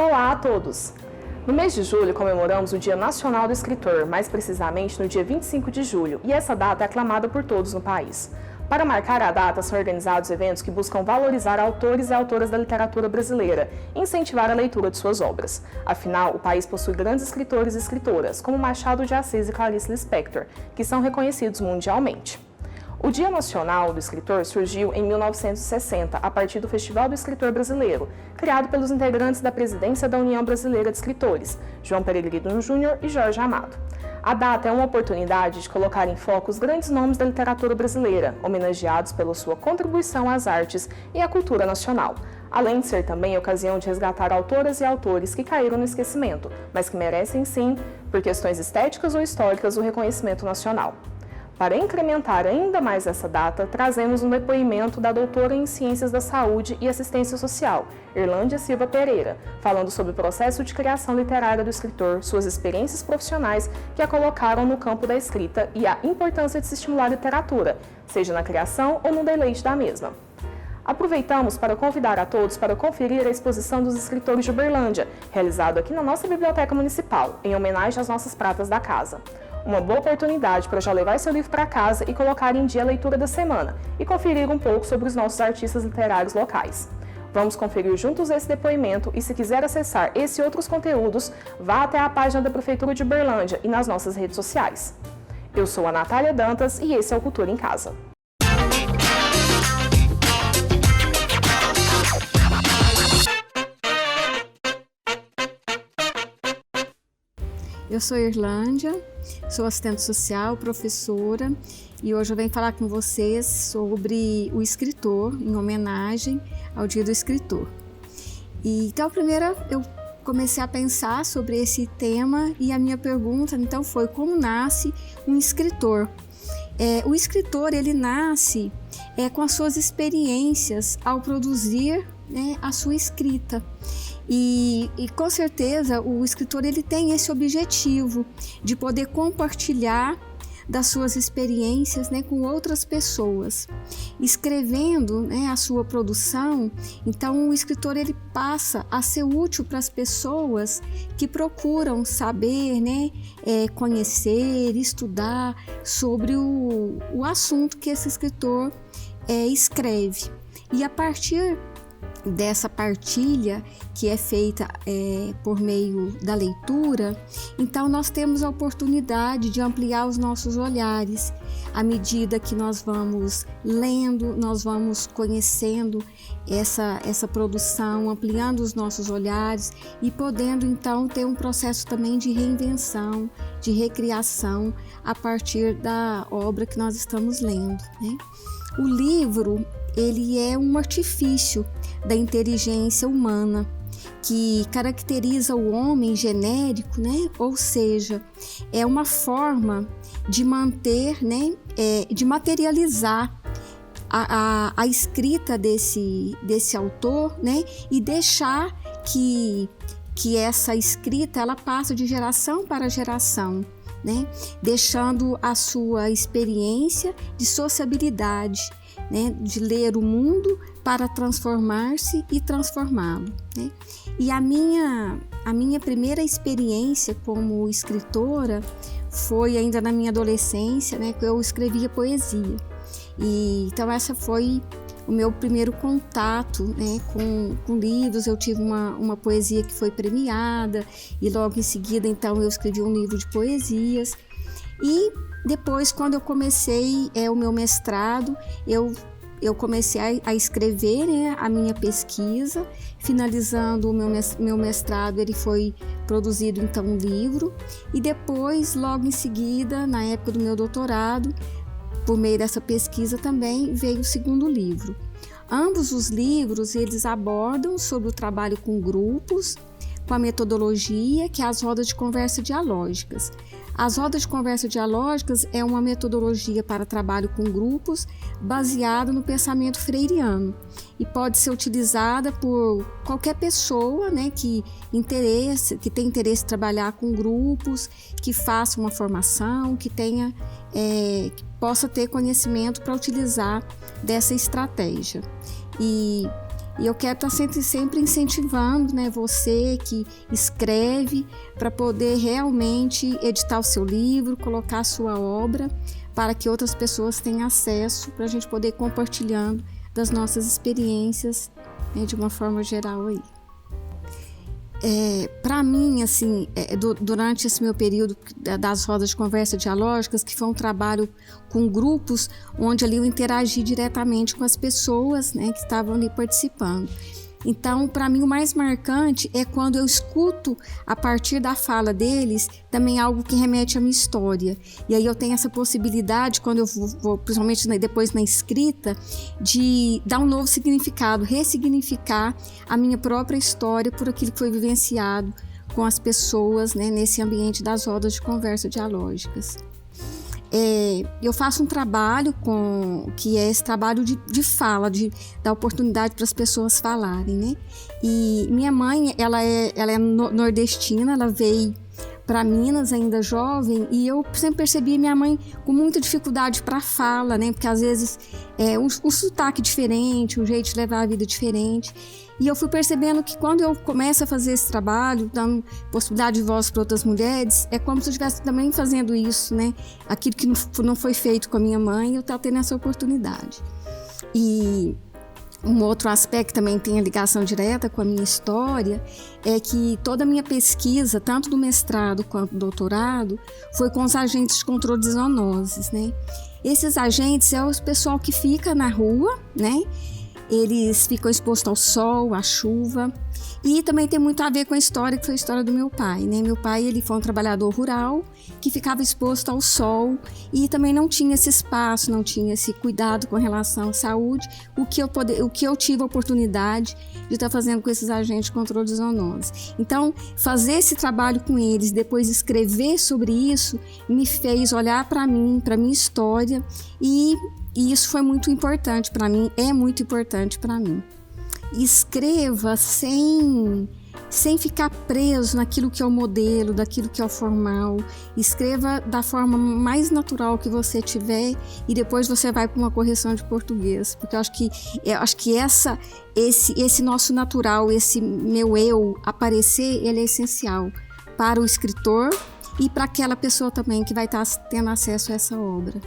Olá a todos! No mês de julho comemoramos o Dia Nacional do Escritor, mais precisamente no dia 25 de julho, e essa data é aclamada por todos no país. Para marcar a data, são organizados eventos que buscam valorizar autores e autoras da literatura brasileira e incentivar a leitura de suas obras. Afinal, o país possui grandes escritores e escritoras, como Machado de Assis e Clarice Lispector, que são reconhecidos mundialmente. O Dia Nacional do Escritor surgiu em 1960, a partir do Festival do Escritor Brasileiro, criado pelos integrantes da presidência da União Brasileira de Escritores, João Peregrino Júnior e Jorge Amado. A data é uma oportunidade de colocar em foco os grandes nomes da literatura brasileira, homenageados pela sua contribuição às artes e à cultura nacional, além de ser também a ocasião de resgatar autoras e autores que caíram no esquecimento, mas que merecem sim, por questões estéticas ou históricas, o reconhecimento nacional. Para incrementar ainda mais essa data, trazemos um depoimento da doutora em Ciências da Saúde e Assistência Social, Irlândia Silva Pereira, falando sobre o processo de criação literária do escritor, suas experiências profissionais que a colocaram no campo da escrita e a importância de se estimular a literatura, seja na criação ou no deleite da mesma. Aproveitamos para convidar a todos para conferir a exposição dos escritores de Uberlândia, realizado aqui na nossa Biblioteca Municipal, em homenagem às nossas pratas da casa. Uma boa oportunidade para já levar seu livro para casa e colocar em dia a leitura da semana e conferir um pouco sobre os nossos artistas literários locais. Vamos conferir juntos esse depoimento e, se quiser acessar esse e outros conteúdos, vá até a página da Prefeitura de Uberlândia e nas nossas redes sociais. Eu sou a Natália Dantas e esse é o Cultura em Casa. Eu sou Irlândia, sou assistente social, professora, e hoje eu venho falar com vocês sobre o escritor, em homenagem ao Dia do Escritor. Então, primeiro eu comecei a pensar sobre esse tema e a minha pergunta, então, foi como nasce um escritor? O escritor, ele nasce com as suas experiências ao produzir, a sua escrita. E com certeza o escritor ele tem esse objetivo de poder compartilhar das suas experiências, com outras pessoas. Escrevendo, a sua produção, então o escritor ele passa a ser útil para as pessoas que procuram saber, conhecer, estudar sobre o assunto que esse escritor escreve. E a partir dessa partilha que é feita por meio da leitura, então nós temos a oportunidade de ampliar os nossos olhares. À medida que nós vamos lendo, nós vamos conhecendo essa produção, ampliando os nossos olhares e podendo então ter um processo também de reinvenção, de recriação a partir da obra que nós estamos lendo, O livro, ele é um artifício da inteligência humana que caracteriza o homem genérico, Ou seja, é uma forma de manter, de materializar a escrita desse autor, E deixar que essa escrita ela passe de geração para geração, Deixando a sua experiência de sociabilidade, de ler o mundo para transformar-se e transformá-lo. E a minha primeira experiência como escritora foi ainda na minha adolescência, que eu escrevia poesia. Então essa foi o meu primeiro contato com livros. Eu tive uma poesia que foi premiada e logo em seguida então eu escrevi um livro de poesias. E depois, quando eu comecei o meu mestrado, eu comecei a escrever a minha pesquisa. Finalizando o meu mestrado, ele foi produzido então um livro. E depois, logo em seguida, na época do meu doutorado, por meio dessa pesquisa também veio o segundo livro. Ambos os livros, eles abordam sobre o trabalho com grupos, com a metodologia que é as rodas de conversa dialógicas. As rodas de conversa dialógicas é uma metodologia para trabalho com grupos baseada no pensamento freiriano e pode ser utilizada por qualquer pessoa, que tem interesse em trabalhar com grupos, que faça uma formação, que possa ter conhecimento para utilizar dessa estratégia. E E eu quero estar sempre incentivando, né, você que escreve, para poder realmente editar o seu livro, colocar a sua obra, para que outras pessoas tenham acesso, para a gente poder ir compartilhando das nossas experiências, né, de uma forma geral aí. Para mim, assim, durante esse meu período das rodas de conversa dialógicas, que foi um trabalho com grupos, onde ali eu interagi diretamente com as pessoas, né, que estavam ali participando. Então, para mim, o mais marcante é quando eu escuto, a partir da fala deles, também algo que remete à minha história. E aí eu tenho essa possibilidade, quando eu vou principalmente depois na escrita, de dar um novo significado, ressignificar a minha própria história por aquilo que foi vivenciado com as pessoas, né, nesse ambiente das rodas de conversa dialógicas. Eu faço um trabalho que é esse trabalho de fala, de dar oportunidade para as pessoas falarem, né? E minha mãe, ela é nordestina, ela veio para Minas ainda jovem, e eu sempre percebi minha mãe com muita dificuldade para fala, né? Porque às vezes um sotaque diferente, um jeito de levar a vida diferente. E eu fui percebendo que quando eu começo a fazer esse trabalho, dando possibilidade de voz para outras mulheres, é como se eu estivesse também fazendo isso, né? Aquilo que não foi feito com a minha mãe, eu estou tendo essa oportunidade. E um outro aspecto que também tem a ligação direta com a minha história é que toda a minha pesquisa, tanto do mestrado quanto do doutorado, foi com os agentes de controle de zoonoses, né? Esses agentes é o pessoal que fica na rua, né? Eles ficam expostos ao sol, à chuva, e também tem muito a ver com a história, que foi a história do meu pai, né? Meu pai, ele foi um trabalhador rural que ficava exposto ao sol e também não tinha esse espaço, não tinha esse cuidado com relação à saúde, o que eu tive a oportunidade de estar fazendo com esses agentes de controle de zoonoses. Então, fazer esse trabalho com eles, depois escrever sobre isso, me fez olhar para mim, para minha história, e isso foi muito importante para mim, é muito importante para mim. Escreva sem ficar preso naquilo que é o modelo, daquilo que é o formal. Escreva da forma mais natural que você tiver e depois você vai para uma correção de português. Porque eu acho que esse nosso natural, esse meu eu aparecer, ele é essencial para o escritor e para aquela pessoa também que vai estar tendo acesso a essa obra.